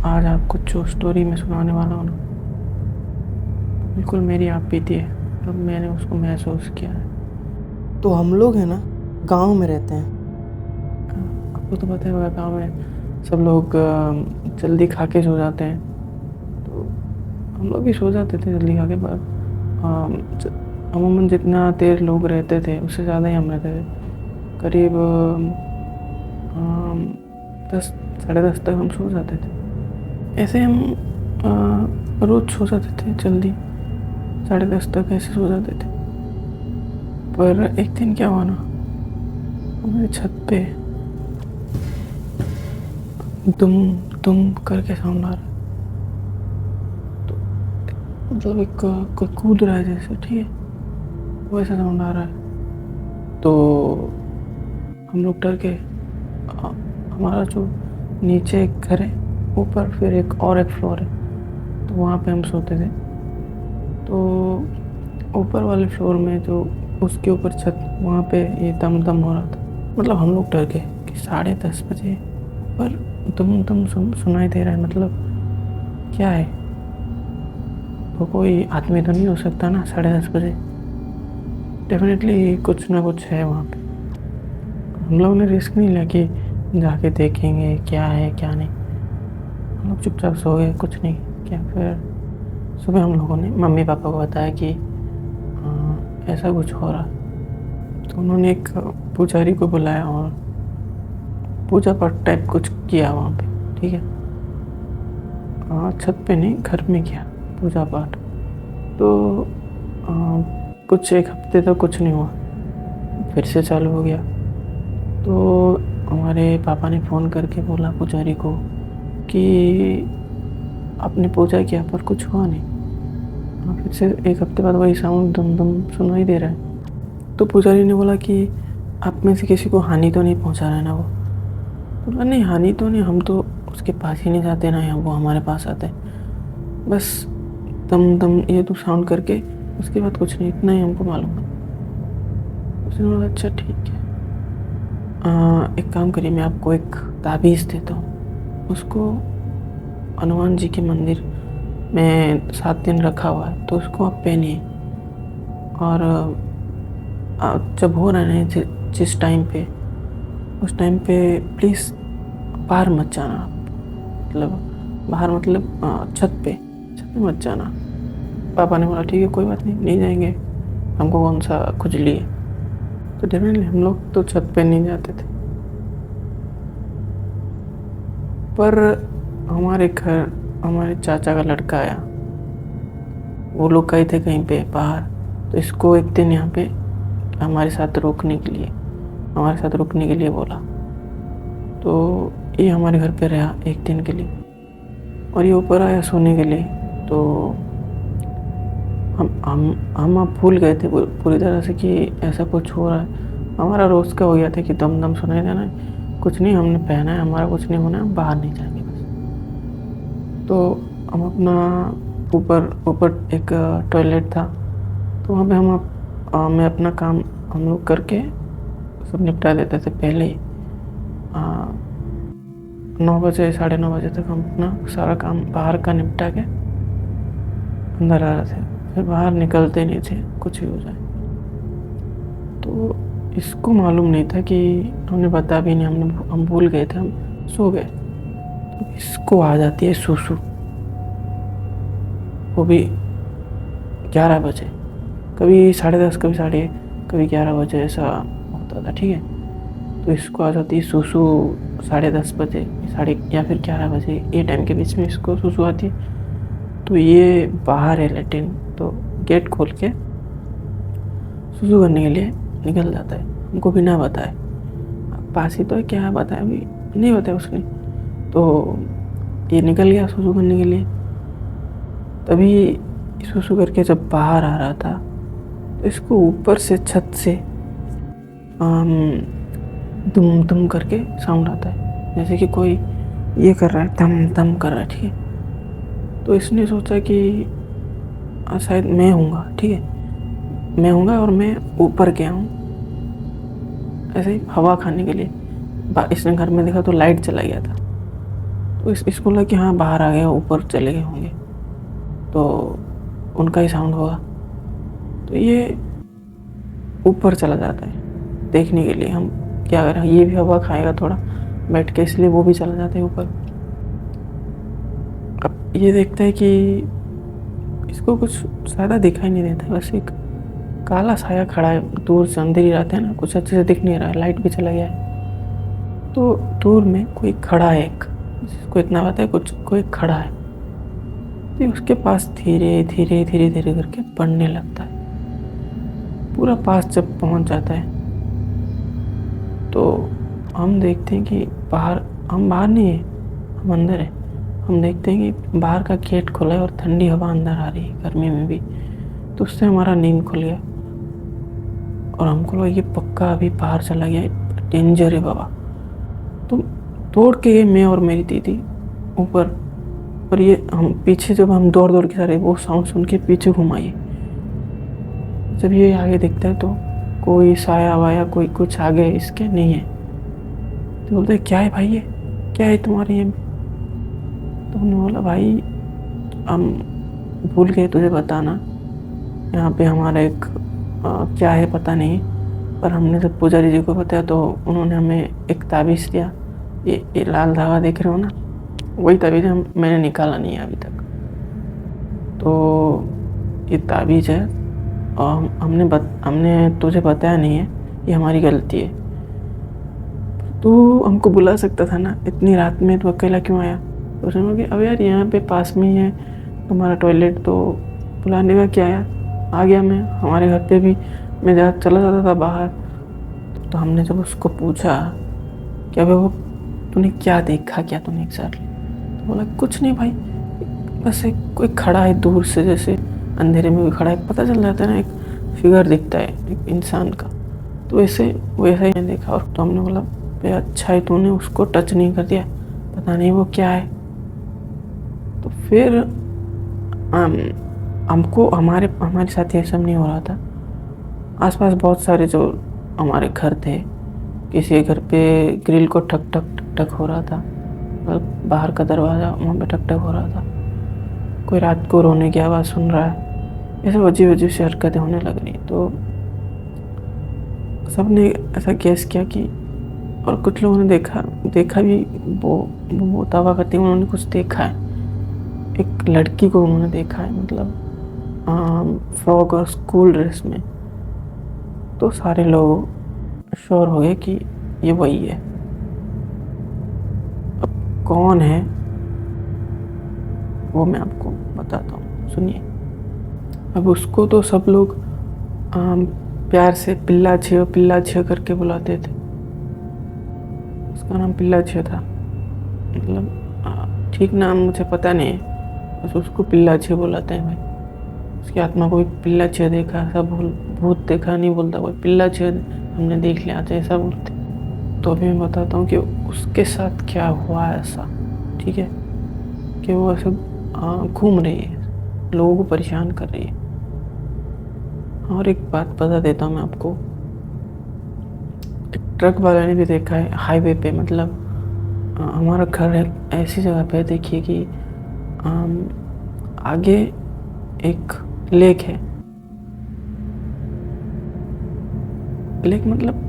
आज आपको जो स्टोरी मैं सुनाने वाला हूँ ना, बिल्कुल मेरी आप बीती है और मैंने उसको महसूस किया है। तो हम लोग हैं ना, गांव में रहते हैं। आपको तो पता है गाँव में सब लोग जल्दी खा के सो जाते हैं। तो हम लोग भी सो जाते थे जल्दी खा के, पर अमूमन जितना देर लोग रहते थे उससे ज़्यादा ही हम रहते थे। करीब 10 10:30 तक हम सो जाते थे। ऐसे हम रोज़ सो जाते थे जल्दी, 10:30 तक ऐसे सो जाते थे। पर एक दिन क्या हुआ ना, हमारे छत पे दुम दुम करके साउंड आ रहा है। तो मतलब एक कोई कूद रहा है जैसे, ठीक है, वैसा साउंड आ रहा है। तो हम लोग डर के, हमारा जो नीचे एक घर है, ऊपर फिर एक फ्लोर है, तो वहाँ पे हम सोते थे। तो ऊपर वाले फ्लोर में जो उसके ऊपर छत, वहाँ पे ये दम दम हो रहा था। मतलब हम लोग डर गए कि 10:30 बजे पर दम दम सुनाई दे रहा है, मतलब क्या है? वो कोई आदमी तो नहीं हो सकता ना 10:30 बजे। डेफिनेटली कुछ ना कुछ है वहाँ पे। हम लोगों ने रिस्क नहीं लिया कि जाके देखेंगे क्या है क्या नहीं। हम लोग चुपचाप सो गए, कुछ नहीं क्या। फिर सुबह हम लोगों ने मम्मी पापा को बताया कि ऐसा कुछ हो रहा। तो उन्होंने एक पुजारी को बुलाया और पूजा पाठ टाइप कुछ किया वहाँ पे, ठीक है। छत पे नहीं, घर में किया पूजा पाठ। तो कुछ एक हफ्ते तक कुछ नहीं हुआ, फिर से चालू हो गया। तो हमारे पापा ने फ़ोन करके बोला पुजारी को कि आपने पूजा किया पर कुछ हुआ नहीं। फिर से एक हफ्ते बाद वही साउंड दम दम सुनाई दे रहा है। तो पुजारी ने बोला कि आप में से किसी को हानि तो नहीं पहुंचा रहा है ना वो? बोला नहीं, हानि तो नहीं, हम तो उसके पास ही नहीं जाते ना, वो हमारे पास आते हैं बस। दम दम ये तो साउंड करके उसके बाद कुछ नहीं, इतना ही हमको मालूम है। उसने बोला अच्छा ठीक है, एक काम करिए, मैं आपको एक ताबीज़ देता हूँ, उसको हनुमान जी के मंदिर में 7 दिन रखा हुआ है, तो उसको आप पहनिए। और जब हो रहा है ना जिस टाइम पे, उस टाइम पे प्लीज़ बाहर मत जाना आप। मतलब बाहर मतलब छत पे मत जाना। पापा ने बोला ठीक है कोई बात नहीं, नहीं जाएंगे, हमको कौन सा खुजली है। तो डेफिनेटली हम लोग तो छत पे नहीं जाते थे। पर हमारे घर हमारे चाचा का लड़का आया, वो लोग गए थे कहीं पे बाहर, तो इसको एक दिन यहाँ पे हमारे साथ रुकने के लिए बोला। तो ये हमारे घर पे रहा एक दिन के लिए, और ये ऊपर आया सोने के लिए। तो हम अब भूल गए थे पूरी तरह से कि ऐसा कुछ हो रहा है। हमारा रोज़ का हो गया था कि दम दम सुनाई देना है, कुछ नहीं, हमने पहना है, हमारा कुछ नहीं होना है, हम बाहर नहीं जाएंगे बस। तो हम अपना ऊपर ऊपर एक टॉयलेट था, तो वहाँ पे मैं अपना काम हम लोग करके सब निपटा देते थे पहले ही। 9 बजे 9:30 बजे तक हम अपना सारा काम बाहर का निपटा के अंदर आ रहे थे। फिर बाहर निकलते नहीं थे, कुछ भी हो जाए। तो इसको मालूम नहीं था कि हमने बताया भी नहीं, हम भूल गए थे, हम सो गए। तो इसको आ जाती है सुसु, वो भी 11 बजे, कभी 10:30, कभी 11 बजे, ऐसा होता था, ठीक है। तो इसको आ जाती है सुसु 10:30 बजे, साढ़े या फिर 11 बजे, ये टाइम के बीच में इसको सुसु आती है। तो ये बाहर है लैट्रिन, तो गेट खोल के सुसु करने के लिए निकल जाता है, हमको बिना बताए। पास ही तो है, क्या बताया, अभी नहीं बताया उसने। तो ये निकल गया सुसु करने के लिए। तभी सुसु करके जब बाहर आ रहा था, तो इसको ऊपर से छत से दुम दुम करके साउंड आता है, जैसे कि कोई ये कर रहा है, दम दम कर रहा है, ठीक है। तो इसने सोचा कि शायद मैं हूँगा, ठीक है, मैं हूँगा और मैं ऊपर गया हूँ ऐसे ही हवा खाने के लिए। इसने घर में देखा तो लाइट चला गया था। तो इसको लगा कि हाँ बाहर आ गए, ऊपर चले गए होंगे, तो उनका ही साउंड होगा। तो ये ऊपर चला जाता है देखने के लिए, हम क्या करें, ये भी हवा खाएगा थोड़ा बैठ के, इसलिए वो भी चला जाता है ऊपर। अब ये देखता है कि इसको कुछ ज़्यादा दिखाई नहीं देता है, बस एक काला साया खड़ा है, दूर से अंधेरी रात है ना, कुछ अच्छे से दिख नहीं रहा है, लाइट भी चला गया है। तो दूर में कोई खड़ा है, एक जिसको इतना पता है कुछ कोई खड़ा है। तो उसके पास धीरे धीरे धीरे धीरे करके बढ़ने लगता है। पूरा पास जब पहुंच जाता है तो हम देखते हैं कि हम बाहर नहीं है, हम अंदर है। हम देखते हैं कि बाहर का गेट खुला है और ठंडी हवा अंदर आ रही है, गर्मी में भी। तो उससे हमारा नींद खुल गया और हमको लगा ये पक्का अभी बाहर चला गया है, डेंजर है बाबा। तो दौड़ के गए मैं और मेरी दीदी ऊपर, और ये हम पीछे, जब हम दौड़ दौड़ के जा रहे वो साउंड सुन के पीछे घुमाइए। जब ये आगे दिखता है तो कोई साया वाया कोई कुछ आगे इसके नहीं है। तो बोलते क्या है भाई, ये क्या है तुम्हारे ये? तो हमने बोला भाई हम भूल गए तुझे बताना, यहाँ पे हमारा एक क्या है पता नहीं, पर हमने जब पुजारी जी को बताया तो उन्होंने हमें एक ताबीज़ दिया। ये लाल धागा देख रहे हो ना, वही ताबीज़ मैंने निकाला नहीं है अभी तक। तो ये ताबीज़ है और हमने तुझे बताया नहीं है, ये हमारी गलती है। तू हमको बुला सकता था ना, इतनी रात में तू अकेला क्यों आया? तो उसने बोला कि अब यार यहाँ पे पास में ही है तुम्हारा टॉयलेट, तो बुलाने का क्या यार, आ गया मैं। हमारे घर पे भी मैं चला जाता था बाहर। तो हमने जब उसको पूछा कि अबे वो तूने क्या देखा, क्या तूने एग्जैक्टली, तो बोला कुछ नहीं भाई, बस एक कोई खड़ा है दूर से, जैसे अंधेरे में भी खड़ा है, पता चल जाता है ना, एक फिगर दिखता है एक इंसान का। तो वैसा ही देखा। और तो हमने बोला भाई अच्छा है तूने उसको टच नहीं कर दिया, पता नहीं वो क्या है। तो फिर हमको हमारे साथ ये सब नहीं हो रहा था। आसपास बहुत सारे जो हमारे घर थे, किसी घर पे ग्रिल को ठक ठक ठक ठक हो रहा था, और बाहर का दरवाज़ा वहाँ पे ठक ठक हो रहा था। कोई रात को रोने की आवाज़ सुन रहा है, ऐसे अजीब अजीब सी हरकतें होने लग रही। तो सबने ऐसा गैस किया कि, और कुछ लोगों ने देखा भी, वो दावा करते हैं उन्होंने कुछ देखा है। एक लड़की को उन्होंने देखा है, मतलब फ्रॉक और स्कूल ड्रेस में। तो सारे लोग श्योर हो गए कि ये वही है। अब कौन है वो मैं आपको बताता हूँ, सुनिए। अब उसको तो सब लोग प्यार से पिल्ला छियो करके बुलाते थे। उसका नाम पिल्ला छियो था, मतलब ठीक नाम मुझे पता नहीं है, बस उसको पिल्ला छियो बुलाते हैं भाई। उसकी आत्मा को पिल्ला छियो देखा, ऐसा भूत देखा नहीं बोलता कोई, पिल्ला छियो हमने देख लिया था ऐसा बोलते। तो अभी मैं बताता हूँ कि उसके साथ क्या हुआ ऐसा, ठीक है, कि वो ऐसे घूम रही है, लोगों को परेशान कर रही है। और एक बात बता देता हूँ मैं आपको, एक ट्रक वाला ने भी देखा है हाईवे पे, मतलब हमारा घर है ऐसी जगह पे, देखिए कि आगे एक लेक है, लेक मतलब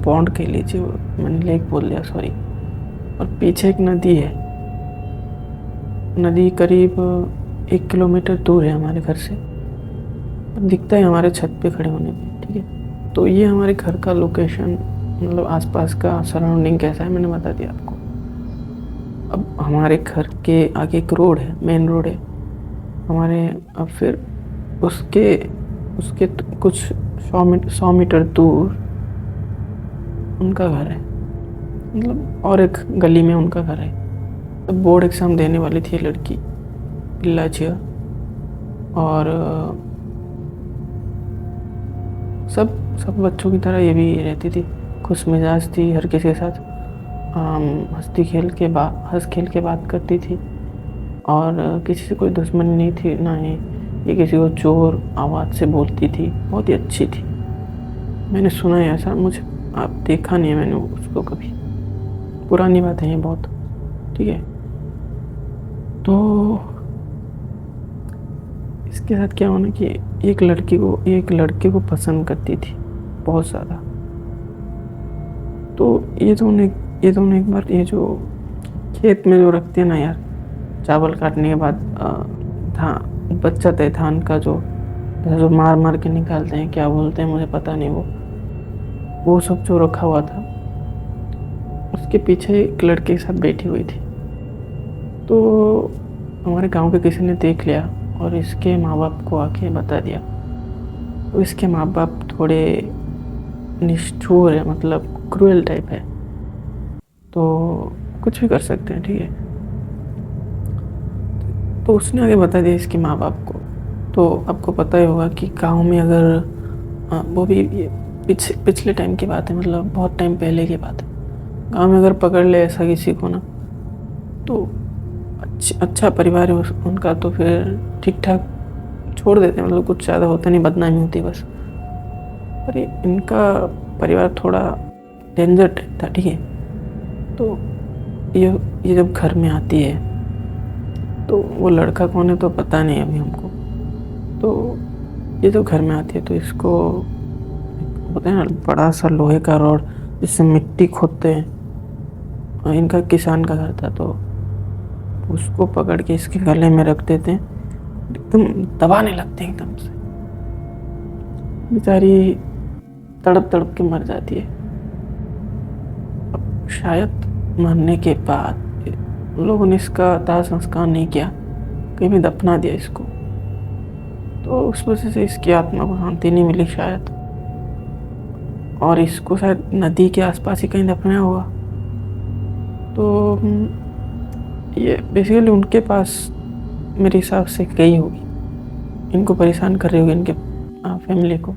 पॉन्ड कह लीजिए, मैंने लेक बोल दिया सॉरी। और पीछे एक नदी है, नदी करीब 1 किलोमीटर दूर है हमारे घर से, दिखता है हमारे छत पे खड़े होने पे, ठीक है। तो ये हमारे घर का लोकेशन, मतलब आसपास का सराउंडिंग कैसा है मैंने बता दिया आपको। अब हमारे घर के आगे एक रोड है, मेन रोड है हमारे। अब फिर उसके कुछ 100 मीटर दूर उनका घर है, मतलब और एक गली में उनका घर है। अब बोर्ड एग्ज़ाम देने वाली थी लड़की पिल्ला छिया, और सब बच्चों की तरह ये भी रहती थी, खुश मिजाज थी, हर किसी के साथ हंस खेल के बात करती थी, और किसी से कोई दुश्मनी नहीं थी, ना ही ये किसी को जोर आवाज़ से बोलती थी, बहुत ही अच्छी थी। मैंने सुना है ऐसा, मुझे आप देखा नहीं है मैंने उसको कभी, पुरानी बात है ये बहुत, ठीक है। तो इसके साथ क्या होना कि एक लड़के को पसंद करती थी बहुत ज़्यादा। तो ये दोनों एक बार ये जो खेत में जो रखते हैं ना यार, चावल काटने के बाद धान बचत है धान का जो मार मार के निकालते हैं, क्या बोलते हैं मुझे पता नहीं, वो सब जो रखा हुआ था, उसके पीछे एक लड़के के साथ बैठी हुई थी। तो हमारे गांव के किसी ने देख लिया और इसके माँ बाप को आके बता दिया। तो इसके माँ बाप थोड़े निष्ठुर है, मतलब क्रूएल टाइप है, तो कुछ भी कर सकते हैं, ठीक है। तो उसने आगे बता दिया इसके माँ बाप को। तो आपको पता ही होगा कि गांव में अगर वो भी ये पिछले टाइम की बात है, मतलब बहुत टाइम पहले की बात है, गांव में अगर पकड़ ले ऐसा किसी को ना, तो अच्छा परिवार है उनका, तो फिर ठीक ठाक छोड़ देते हैं, मतलब कुछ ज़्यादा होता नहीं, बदनामी होती बस। पर इनका परिवार थोड़ा डेंजर टाइप था, ठीक है। तो ये जब घर में आती है, तो वो लड़का कौन है तो पता नहीं अभी हमको। तो ये जब घर में आती है तो इसको होता है ना बड़ा सा लोहे का रॉड जिससे मिट्टी खोदते हैं, और इनका किसान का घर था, तो उसको पकड़ के इसके गले में रख देते हैं, एकदम दबाने लगते हैं एकदम से। बेचारी तड़प तड़प के मर जाती है। अब शायद मरने के बाद लोगों ने इसका दाह संस्कार नहीं किया, कहीं भी दफना दिया इसको, तो उस वजह से इसकी आत्मा को शांति नहीं मिली शायद, और इसको शायद नदी के आसपास ही कहीं दफनाया होगा। तो ये बेसिकली उनके पास मेरे हिसाब से गई होगी, इनको परेशान कर रही होगी, इनके फैमिली को।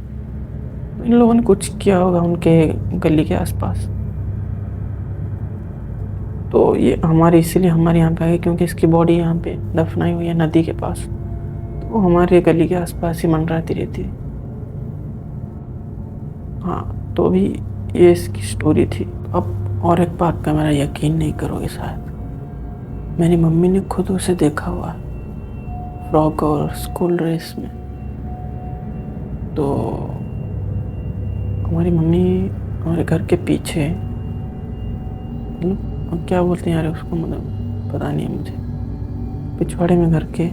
इन लोगों ने कुछ किया होगा उनके गली के आसपास। तो ये इसीलिए हमारे यहाँ पे आ गई, क्योंकि इसकी बॉडी यहाँ पे दफनाई हुई है नदी के पास, तो वो हमारे गली के आसपास ही मंडराती रहती है। हाँ, तो अभी ये इसकी स्टोरी थी। अब और एक बात का मेरा यकीन नहीं करोगे शायद, मेरी मम्मी ने खुद उसे देखा हुआ है फ्रॉक और स्कूल ड्रेस में। तो हमारी मम्मी हमारे घर के पीछे, मतलब अब क्या बोलते हैं यार उसको, मतलब पता नहीं है मुझे, पिछवाड़े में घर के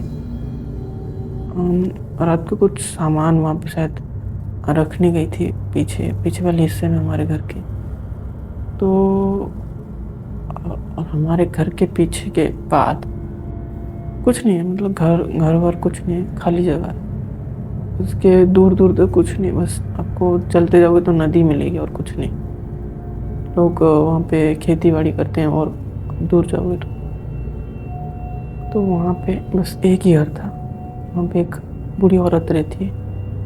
रात को कुछ सामान वहाँ पे शायद रखने गई थी, पीछे वाले हिस्से में हमारे घर के। तो और हमारे घर के पीछे के बाद कुछ नहीं है, मतलब घर वर कुछ नहीं है, खाली जगह है। उसके दूर दूर तक कुछ नहीं, बस आपको चलते जाओगे तो नदी मिलेगी और कुछ नहीं। लोग वहाँ पे खेती बाड़ी करते हैं, और दूर जाओगे तो वहाँ पे बस एक ही घर था। वहाँ पे एक बूढ़ी औरत रहती है,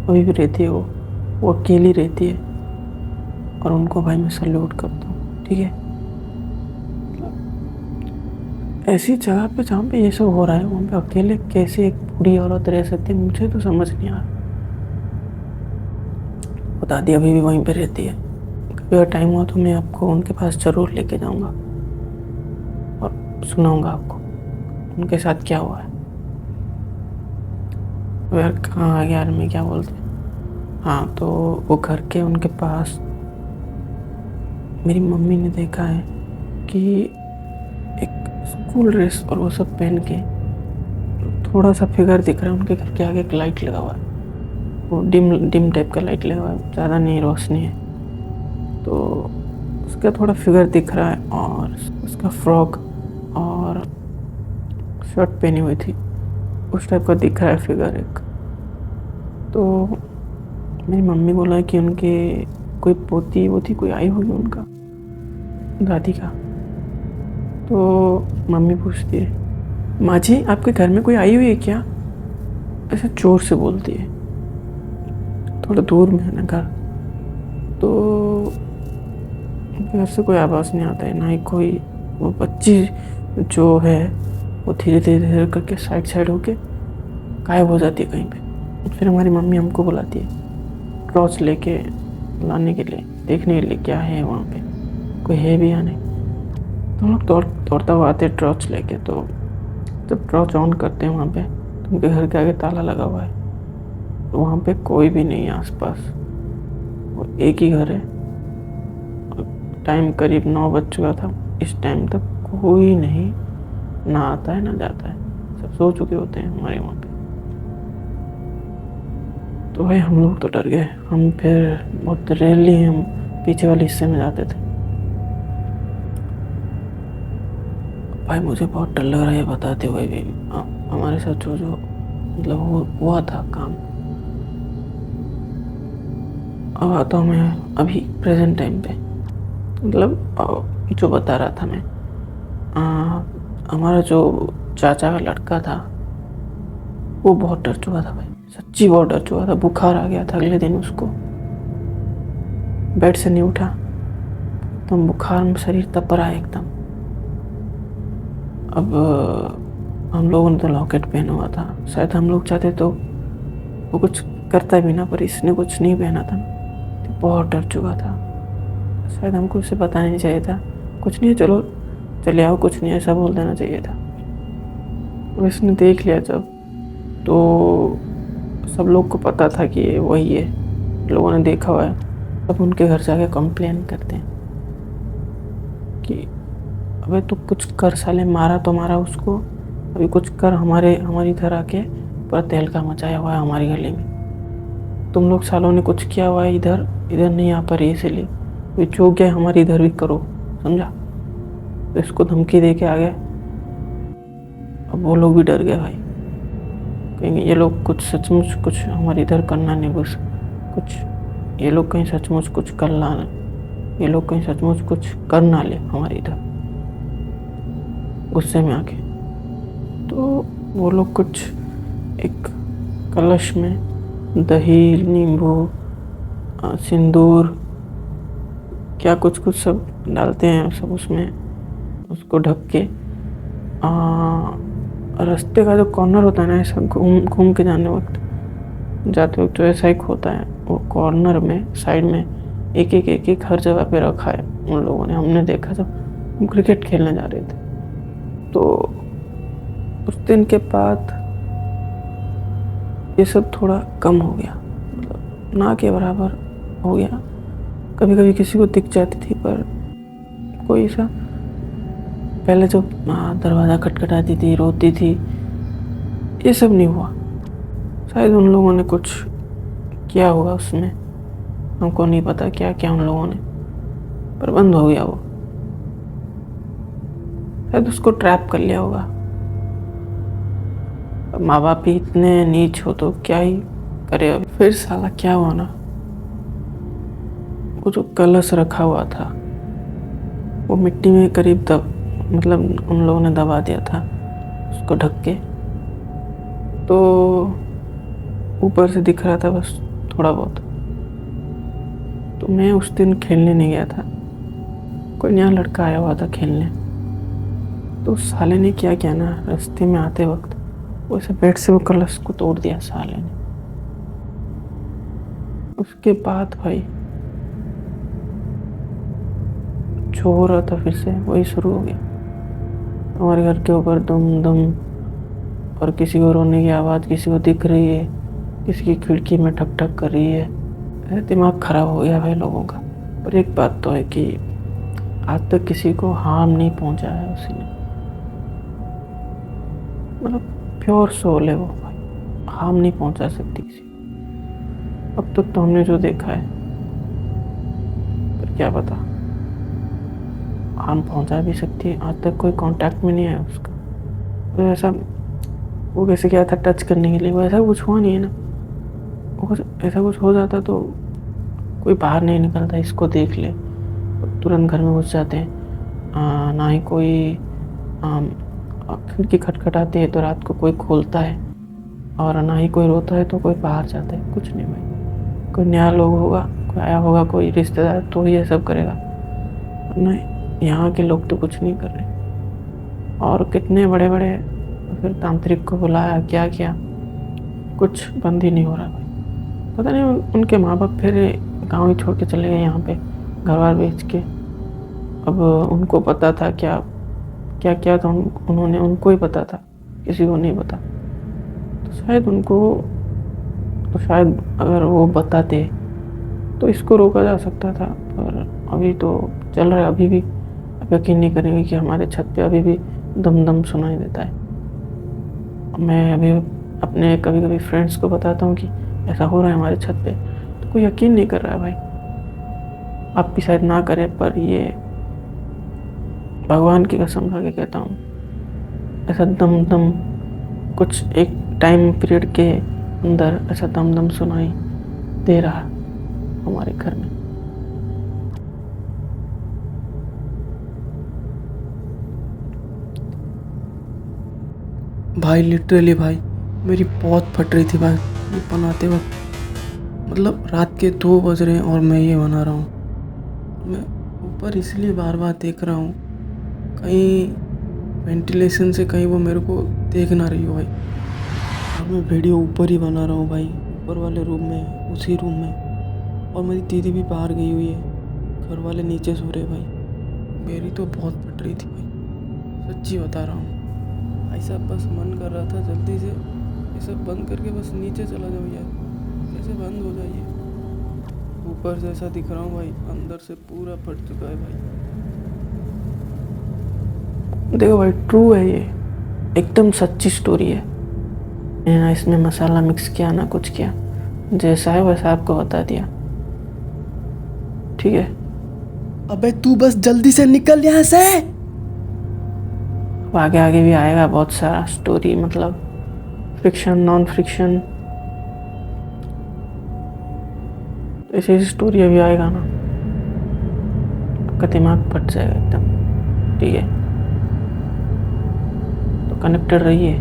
अभी भी रहती है, वो अकेली रहती है, और उनको भाई मैं सैल्यूट करता हूँ, ठीक है। ऐसी जगह पे जहाँ पे ये सब हो रहा है, वहाँ पे अकेले कैसे एक बूढ़ी औरत रह सकती है, मुझे तो समझ नहीं आ रहा। बता दी अभी भी वहीं पे रहती है। कभी अगर टाइम हुआ तो मैं आपको उनके पास ज़रूर लेके जाऊँगा और सुनाऊँगा आपको उनके साथ क्या हुआ है। यार कहाँ आ गया यार, मैं क्या बोलते हैं। हाँ, तो वो घर के उनके पास मेरी मम्मी ने देखा है कि एक स्कूल ड्रेस और वो सब पहन के थोड़ा सा फिगर दिख रहा है उनके घर के आगे। एक लाइट लगा हुआ है, वो डिम टाइप का लाइट लगा हुआ है, ज़्यादा नहीं रोशनी है, तो उसका थोड़ा फिगर दिख रहा है, और उसका फ्रॉक और शर्ट पहनी हुई थी, उस टाइप का दिख रहा है फिगर एक। तो मेरी मम्मी बोला कि उनके कोई पोती कोई आई होगी उनका, दादी का। तो मम्मी पूछती है, माँ जी आपके घर में कोई आई हुई है क्या? ऐसे जोर से बोलती है, थोड़ा दूर में है ना घर, तो घर से कोई आवाज़ नहीं आता है, ना ही कोई। वो बच्ची जो है वो धीरे धीरे करके साइड होके गायब हो जाती है कहीं पे। फिर हमारी मम्मी हमको बुलाती है टॉर्च लेके लाने के लिए, देखने के लिए क्या है वहाँ पे, कोई है भी या नहीं। तो हम लोग दौड़ता हुआ आते टॉर्च लेके। तो जब टॉर्च ऑन करते हैं वहाँ पे तो उनके घर के आगे ताला लगा हुआ है, तो वहाँ पे कोई भी नहीं है आसपास, और एक ही घर है। टाइम करीब 9 बज चुका था। इस टाइम तक कोई नहीं ना आता है ना जाता है, सब सो चुके होते हैं हमारे वहाँ पे। तो भाई हम लोग तो डर गए। हम फिर बहुत रेयरली हम पीछे वाले हिस्से में जाते थे। भाई मुझे बहुत डर लग रहा है ये बताते हुए भी। हमारे साथ जो जो मतलब हुआ था काम। अब आता हूँ मैं अभी प्रेजेंट टाइम पे, मतलब जो बता रहा था मैं। हमारा जो चाचा का लड़का था वो बहुत डर चुका था भाई, सच्ची बहुत डर चुका था। बुखार आ गया था अगले दिन उसको, बेड से नहीं उठा, एकदम बुखार में शरीर तप रहा है एकदम। अब हम लोगों ने तो लॉकेट पहना हुआ था, शायद हम लोग चाहते तो वो कुछ करता भी ना, पर इसने कुछ नहीं पहना था ना, तो बहुत डर चुका था। शायद हमको उसे बताना नहीं चाहिए था, कुछ नहीं है चलो चले आओ, कुछ नहीं ऐसा बोल देना चाहिए था। और इसने देख लिया जब, तो सब लोग को पता था कि ये वही है, लोगों ने देखा हुआ है। अब उनके घर जाके कंप्लेन करते हैं कि अबे तू कुछ कर साले, मारा तो मारा उसको, अभी कुछ कर, हमारी इधर आके पूरा तहलका मचाया हुआ है हमारी गली में। तुम लोग सालों ने कुछ किया हुआ है, इधर नहीं आ पा रही, इसीलिए अभी जो गया हमारी इधर भी करो, समझा। तो इसको धमकी दे के आ गए। अब वो लोग भी डर गए भाई, कहीं ये लोग कुछ सचमुच कुछ हमारे इधर करना नहीं, बस कुछ ये लोग कहीं सचमुच कुछ कर ला, ये लोग कहीं सचमुच कुछ कर ना ले हमारे इधर, गुस्से में आके। तो वो लोग कुछ एक कलश में दही, नींबू, सिंदूर, क्या कुछ कुछ सब डालते हैं सब उसमें, उसको ढक के रास्ते का जो कॉर्नर होता है ना, ऐसा घूम घूम के जाते वक्त जो ऐसा एक होता है, वो कॉर्नर में साइड में एक हर जगह पे रखा है उन लोगों ने। हमने देखा जब हम क्रिकेट खेलने जा रहे थे। तो उस दिन के बाद ये सब थोड़ा कम हो गया, मतलब ना के बराबर हो गया। कभी कभी किसी को दिख जाती थी, पर कोई ऐसा पहले जो दरवाज़ा खटखटाती थी, रोती थी, ये सब नहीं हुआ। शायद उन लोगों ने कुछ किया होगा उसमें, हमको नहीं पता क्या क्या उन लोगों ने, पर बंद हो गया वो। शायद उसको ट्रैप कर लिया होगा। अब माँ बाप ही इतने नीच हो तो क्या ही करे। अब फिर साला क्या हुआ ना, वो जो कलश रखा हुआ था वो मिट्टी में करीब मतलब उन लोगों ने दबा दिया था उसको ढक के। तो ऊपर से दिख रहा था बस थोड़ा बहुत। तो मैं उस दिन खेलने नहीं गया था, कोई नया लड़का आया हुआ था खेलने। तो उस साले ने क्या किया ना, रास्ते में आते वक्त वैसे बेड से वो कलश को तोड़ दिया साले ने। उसके बाद भाई जो हो रहा था फिर से वही शुरू हो गया। हमारे घर के ऊपर दुम दुम, और किसी को रोने की आवाज़ किसी को दिख रही है, किसी की खिड़की में ठक ठक कर रही है। दिमाग खराब हो गया भाई लोगों का। पर एक बात तो है कि आज तक किसी को हार्म नहीं पहुंचा है उसी ने, मतलब प्योर सोल है वो भाई, हार्म नहीं पहुंचा सकती किसी को। अब तक तो हमने जो देखा है, पर क्या पता हार्म पहुंचा भी सकती है। आज तक कोई कांटेक्ट में नहीं आया उसका, तो ऐसा वो कैसे गया था टच करने के लिए, वो ऐसा कुछ हुआ नहीं है ना। वो ऐसा कुछ हो जाता तो कोई बाहर नहीं निकलता, इसको देख ले तुरंत घर में घुस जाते हैं। ना ही कोई खिड़की खटखटाती है तो रात को कोई खोलता है, और ना ही कोई रोता है तो कोई बाहर जाता है, कुछ नहीं भाई। कोई नया लोग होगा, कोई आया होगा, कोई रिश्तेदार, तो ये सब करेगा। नहीं, यहाँ के लोग तो कुछ नहीं कर रहे। और कितने बड़े बड़े फिर तांत्रिक को बुलाया, क्या किया, कुछ बंद ही नहीं हो रहा भाई। पता नहीं उनके माँ बाप फिर गांव ही छोड़ के चले गए यहाँ पे, घर बार बेच के। अब उनको पता था क्या क्या था, उन्होंने, उनको ही पता था किसी को नहीं पता। तो शायद अगर वो बताते तो इसको रोका जा सकता था, पर अभी तो चल रहा है। अभी भी आप यकीन नहीं करेंगे कि हमारे छत पे अभी भी दम दम सुनाई देता है। मैं अभी अपने कभी कभी फ्रेंड्स को बताता हूँ कि ऐसा हो रहा है हमारे छत पे, तो कोई यकीन नहीं कर रहा है भाई। आप भी शायद ना करें, पर ये भगवान की कसम खा के कहता हूँ, ऐसा दम दम कुछ एक टाइम पीरियड के अंदर ऐसा दम दम सुनाई दे रहा हमारे घर में। भाई लिटरली भाई मेरी बहुत फट रही थी भाई ये बनाते वक्त। मतलब रात के 2 बज रहे हैं और मैं ये बना रहा हूँ। मैं ऊपर इसलिए बार बार देख रहा हूँ, कहीं वेंटिलेशन से कहीं वो मेरे को देख ना रही हो भाई। और मैं वीडियो ऊपर ही बना रहा हूँ भाई, ऊपर वाले रूम में, उसी रूम में। और मेरी दीदी भी बाहर गई हुई है, घर वाले नीचे सो रहे भाई। मेरी तो बहुत फट रही थी भाई, सच्ची बता रहा हूँ भाई साहब। बस मन कर रहा था जल्दी से ये सब बंद करके बस नीचे चला जाओ यार, कैसे बंद हो जाइए। ऊपर से ऐसा दिख रहा हूँ भाई, अंदर से पूरा फट चुका है भाई। देखो भाई, ट्रू है ये, एकदम सच्ची स्टोरी है। मैंने ना इसमें मसाला मिक्स किया ना कुछ किया, जैसा है वैसा आपको बता दिया, ठीक है। अबे तू बस जल्दी से निकल यहाँ से। अब आगे आगे भी आएगा बहुत सारा स्टोरी, मतलब फिक्शन, नॉन फिक्शन, ऐसी स्टोरी अभी आएगा ना, आपका दिमाग फट जाएगा एकदम, ठीक है। तो कनेक्टेड रहिए,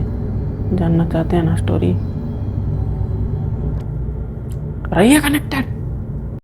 जानना चाहते हैं ना स्टोरी, रहिए कनेक्टेड।